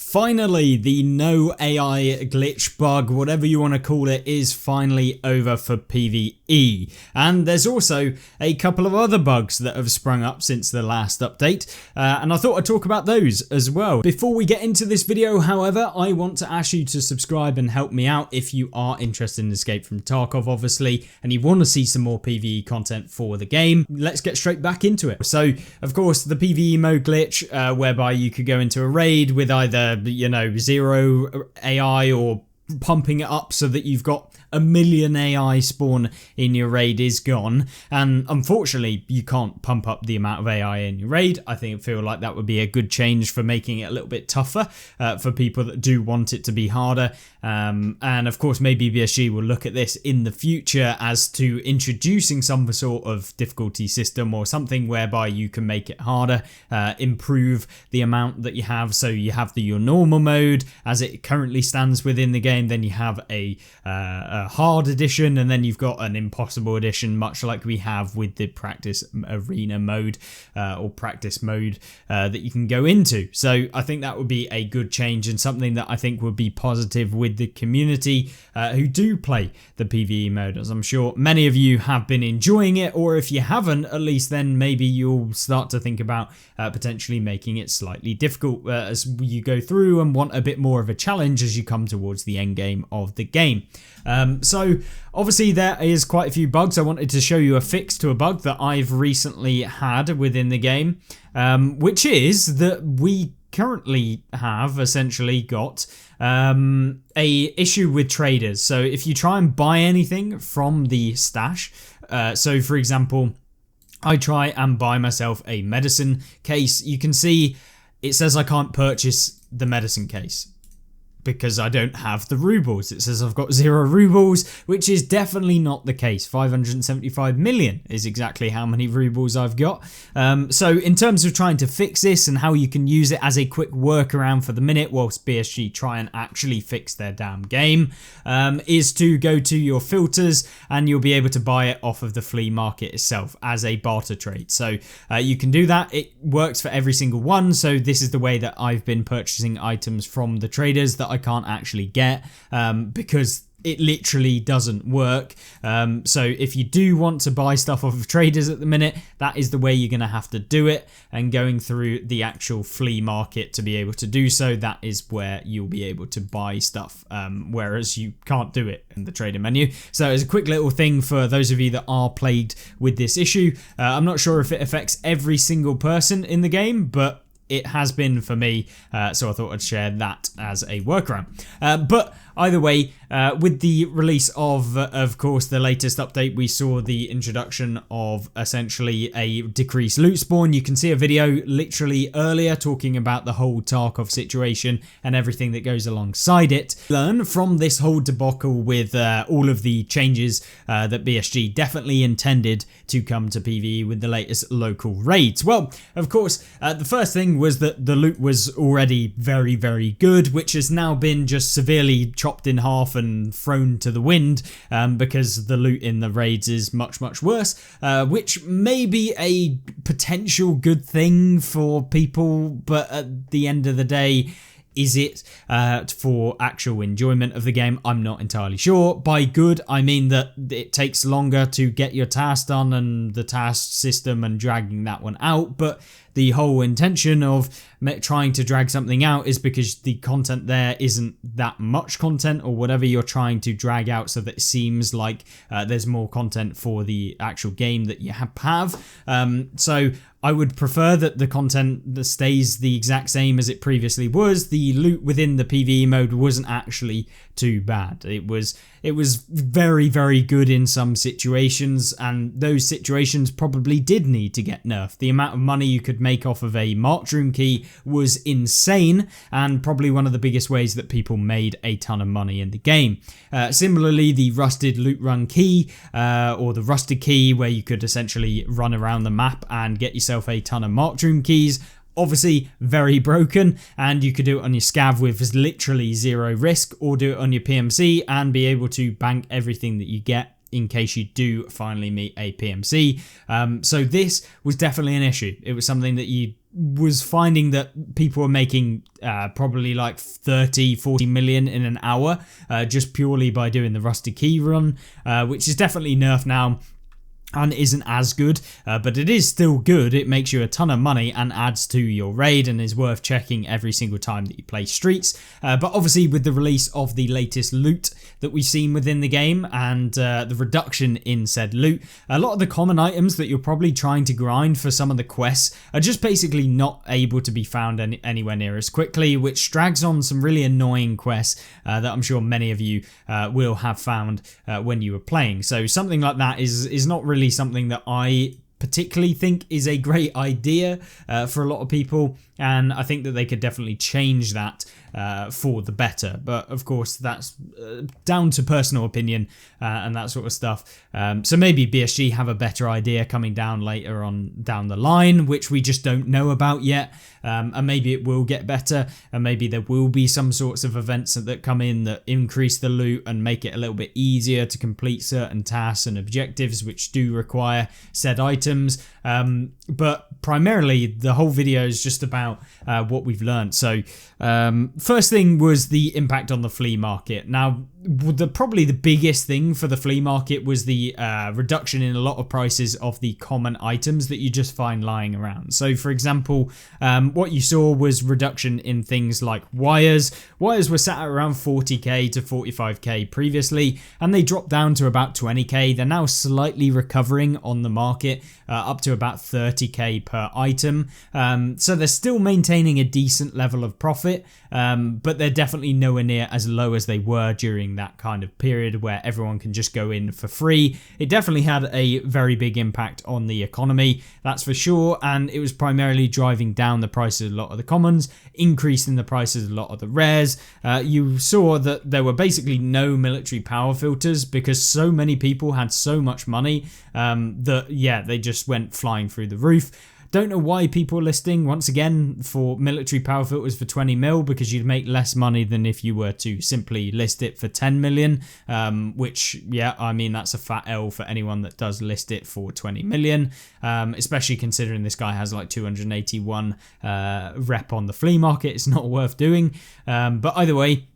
Finally, the no AI glitch bug, whatever you want to call it, is finally over for PvE. And there's also a couple of other bugs that have sprung up since the last update, and I thought I'd talk about those as well. Before we get into this video, however, I want to ask you to subscribe and help me out if you are interested in Escape from Tarkov, obviously, and you want to see some more PvE content for the game. Let's get straight back into it. So, of course, the PvE mode glitch, whereby you could go into a raid with either, you know, 0 AI or pumping it up so that you've got a million AI spawn in your raid, is gone. And unfortunately, you can't pump up the amount of AI in your raid. I feel like that would be a good change for making it a little bit tougher for people that do want it to be harder. And of course, maybe BSG will look at this in the future as to introducing some sort of difficulty system or something whereby you can make it harder, improve the amount that you have. So you have your normal mode as it currently stands within the game, then you have a hard edition, and then you've got an impossible edition, much like we have with the practice arena mode or practice mode that you can go into. So I think that would be a good change and something that I think would be positive with the community who do play the PvE mode, as I'm sure many of you have been enjoying it, or if you haven't, at least then maybe you'll start to think about potentially making it slightly difficult as you go through and want a bit more of a challenge as you come towards the end game of the game. So obviously there is quite a few bugs. I wanted to show you a fix to a bug that I've recently had within the game, which is that we currently have essentially got a issue with traders. So if you try and buy anything from the stash, so for example, I try and buy myself a medicine case, you can see it says I can't purchase the medicine case because I don't have the rubles. It says I've got 0 rubles, which is definitely not the case. 575 million is exactly how many rubles I've got. So in terms of trying to fix this and how you can use it as a quick workaround for the minute whilst BSG try and actually fix their damn game, is to go to your filters and you'll be able to buy it off of the flea market itself as a barter trade. So you can do that. It works for every single one. So this is the way that I've been purchasing items from the traders that I can't actually get because it literally doesn't work. So if you do want to buy stuff off of traders at the minute, that is the way you're going to have to do it, and going through the actual flea market to be able to do so, that is where you'll be able to buy stuff, whereas you can't do it in the trader menu. So as a quick little thing for those of you that are plagued with this issue, I'm not sure if it affects every single person in the game, but it has been for me, so I thought I'd share that as a workaround. But either way, with the release of course, the latest update, we saw the introduction of essentially a decreased loot spawn. You can see a video literally earlier talking about the whole Tarkov situation and everything that goes alongside it. Learn from this whole debacle with all of the changes that BSG definitely intended to come to PvE with the latest local raids. Well, of course, the first thing was that the loot was already very, very good, which has now been just severely chopped in half and thrown to the wind because the loot in the raids is much, much worse, which may be a potential good thing for people, but at the end of the day, is it for actual enjoyment of the game? I'm not entirely sure. By good, I mean that it takes longer to get your task done and the task system and dragging that one out, but the whole intention of trying to drag something out is because the content there isn't that much content, or whatever you're trying to drag out so that it seems like there's more content for the actual game that you have. So I would prefer that the content that stays the exact same as it previously was. The loot within the PvE mode wasn't actually too bad. It was very, very good in some situations, and those situations probably did need to get nerfed. The amount of money you could make off of a marked room key was insane, and probably one of the biggest ways that people made a ton of money in the game. Similarly, the rusted loot run key, or the rusted key, where you could essentially run around the map and get yourself a ton of marked room keys, obviously very broken, and you could do it on your scav with literally 0 risk, or do it on your PMC and be able to bank everything that you get in case you do finally meet a PMC. So this was definitely an issue. It was something that you was finding that people were making probably like 30-40 million in an hour just purely by doing the rusty key run, which is definitely nerfed now and isn't as good, but it is still good. It makes you a ton of money and adds to your raid and is worth checking every single time that you play Streets. But obviously with the release of the latest loot that we've seen within the game and the reduction in said loot, a lot of the common items that you're probably trying to grind for some of the quests are just basically not able to be found anywhere near as quickly, which drags on some really annoying quests that I'm sure many of you will have found when you were playing. So something like that is not really something that I particularly think is a great idea for a lot of people, and I think that they could definitely change that for the better. But of course that's down to personal opinion and that sort of stuff. So maybe BSG have a better idea coming down later on down the line, which we just don't know about yet. And maybe it will get better, and maybe there will be some sorts of events that come in that increase the loot and make it a little bit easier to complete certain tasks and objectives which do require said items. But primarily the whole video is just about what we've learned. So first thing was the impact on the flea market. Now probably the biggest thing for the flea market was the reduction in a lot of prices of the common items that you just find lying around. So for example, what you saw was reduction in things like wires. Wires were sat at around 40k to 45k previously, and they dropped down to about 20k. They're now slightly recovering on the market, up to about 30k per item. So they're still maintaining a decent level of profit, but they're definitely nowhere near as low as they were during that kind of period where everyone can just go in for free. It definitely had a very big impact on the economy, that's for sure, and it was primarily driving down the prices of a lot of the commons, increasing the prices of a lot of the rares. You saw that there were basically no military power filters because so many people had so much money that yeah, they just went flying through the roof. Don't know why people are listing once again for military power filters for 20 mil, because you'd make less money than if you were to simply list it for 10 million, which, yeah, I mean, that's a fat L for anyone that does list it for 20 million, especially considering this guy has like 281 rep on the flea market. It's not worth doing. But either way,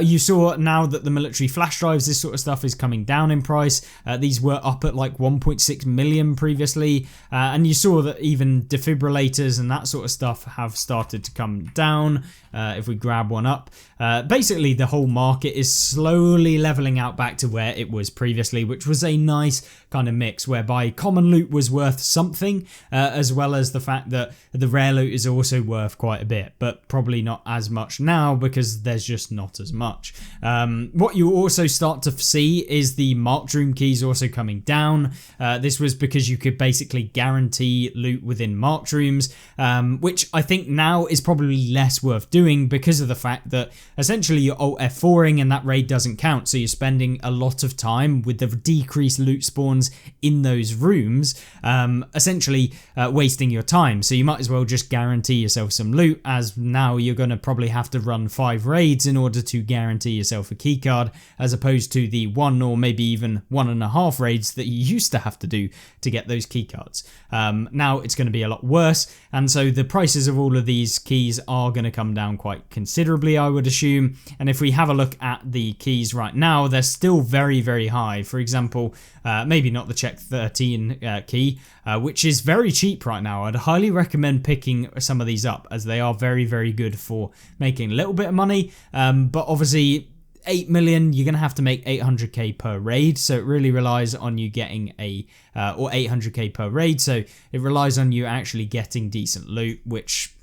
you saw now that the military flash drives, this sort of stuff is coming down in price. These were up at like 1.6 million previously, and you saw that even defibrillators and that sort of stuff have started to come down. If we grab one up, basically the whole market is slowly leveling out back to where it was previously, which was a nice kind of mix whereby common loot was worth something, as well as the fact that the rare loot is also worth quite a bit, but probably not as much now because there's just not as much. What you also start to see is the marked room keys also coming down. This was because you could basically guarantee loot within marked rooms, which I think now is probably less worth doing because of the fact that essentially you're alt F4ing and that raid doesn't count, so you're spending a lot of time with the decreased loot spawns in those rooms, essentially wasting your time. So you might as well just guarantee yourself some loot, as now you're going to probably have to run 5 raids in order to guarantee yourself a keycard, as opposed to the 1 or maybe even 1.5 raids that you used to have to do to get those keycards. Now it's going to be a lot worse, and so the prices of all of these keys are going to come down quite considerably, I would assume. And if we have a look at the keys right now, they're still very, very high. For example, maybe not the Check 13 key, which is very cheap right now. I'd highly recommend picking some of these up, as they are very, very good for making a little bit of money. But obviously 8 million, you're going to have to make 800k per raid, so it really relies on you getting a or 800k per raid, so it relies on you actually getting decent loot, which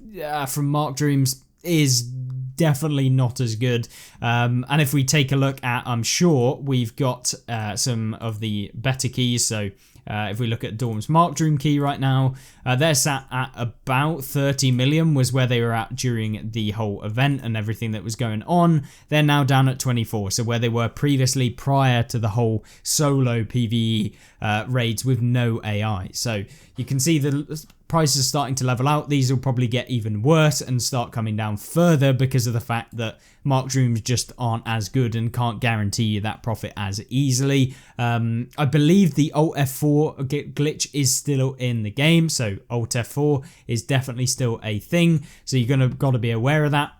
from marked rooms is definitely not as good. And if we take a look at, I'm sure we've got some of the better keys. So if we look at Dorm's marked room key right now, they're sat at about 30 million was where they were at during the whole event and everything that was going on. They're now down at 24, so where they were previously prior to the whole solo PVE raids with no AI. So you can see the prices are starting to level out. These will probably get even worse and start coming down further because of the fact that marked rooms just aren't as good and can't guarantee you that profit as easily. I believe the Alt F4 glitch is still in the game, so Alt F4 is definitely still a thing, so you're got to be aware of that.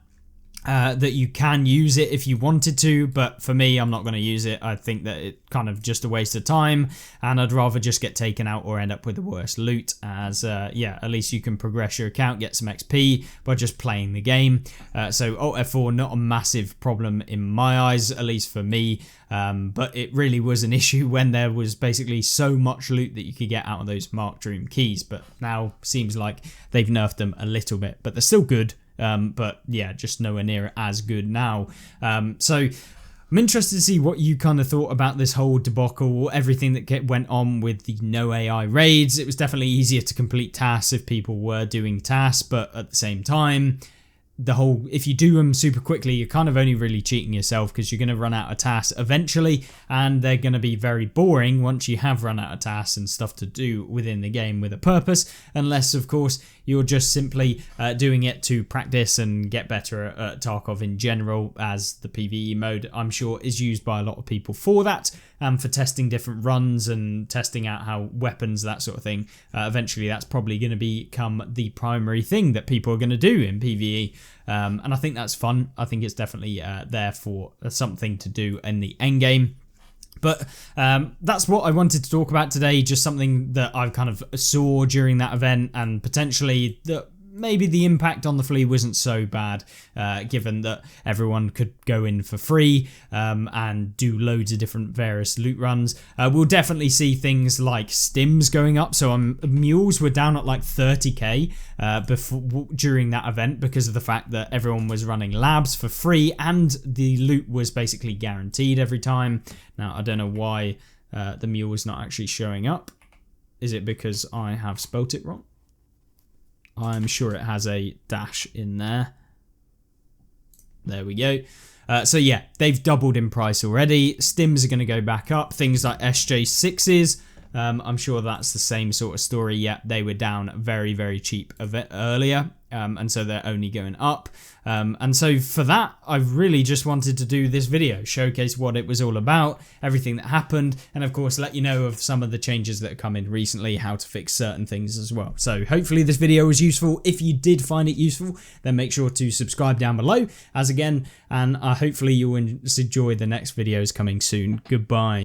That you can use it if you wanted to, but for me, I'm not going to use it. I think that it's kind of just a waste of time, and I'd rather just get taken out or end up with the worst loot, as yeah, at least you can progress your account, get some XP by just playing the game. So Alt F4, not a massive problem in my eyes, at least for me, but it really was an issue when there was basically so much loot that you could get out of those marked room keys, but now seems like they've nerfed them a little bit, but they're still good. But yeah, just nowhere near as good now. So I'm interested to see what you kind of thought about this whole debacle, everything that went on with the no AI raids. It was definitely easier to complete tasks if people were doing tasks, but at the same time, if you do them super quickly, you're kind of only really cheating yourself, because you're going to run out of tasks eventually, and they're going to be very boring once you have run out of tasks and stuff to do within the game with a purpose, unless of course you're just simply doing it to practice and get better at Tarkov in general, as the PvE mode, I'm sure, is used by a lot of people for that, and for testing different runs and testing out how weapons, that sort of thing. Eventually that's probably going to become the primary thing that people are going to do in PvE. And I think that's fun. I think it's definitely there for something to do in the end game. But that's what I wanted to talk about today, just something that I kind of saw during that event, and potentially that maybe the impact on the flea wasn't so bad, given that everyone could go in for free and do loads of different various loot runs. We'll definitely see things like stims going up. So mules were down at like 30k during that event, because of the fact that everyone was running labs for free and the loot was basically guaranteed every time. Now, I don't know why the mule is not actually showing up. Is it because I have spelt it wrong? I'm sure it has a dash in there. There we go. So yeah, they've doubled in price already. Stims are going to go back up. Things like SJ6s, I'm sure that's the same sort of story. Yeah, they were down very, very cheap a bit earlier. And so they're only going up. And so for that, I really just wanted to do this video, showcase what it was all about, everything that happened, and of course let you know of some of the changes that have come in recently, how to fix certain things as well. So hopefully this video was useful. If you did find it useful, then make sure to subscribe down below, and hopefully you'll enjoy the next videos coming soon. Goodbye.